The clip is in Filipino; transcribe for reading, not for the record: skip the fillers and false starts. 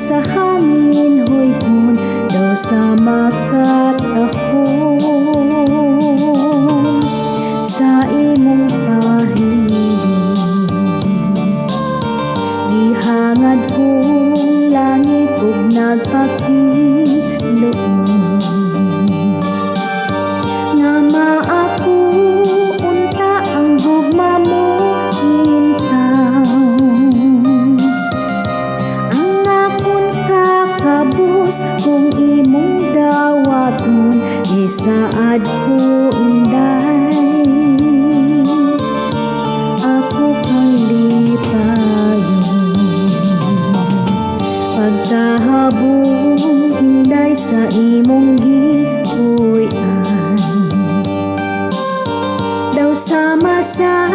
sa hangin, hoy pun daw sa makat ako sa imong pahiling. Gihangad kong langit ug nagpakiluon nga maako unta ang gugma mo hintaw. Ang akon kakabus kung imong dawaton isaad ko inday. Ako kang lipayon pagkahabong inday sa imong gipuy-an. Daw sama sa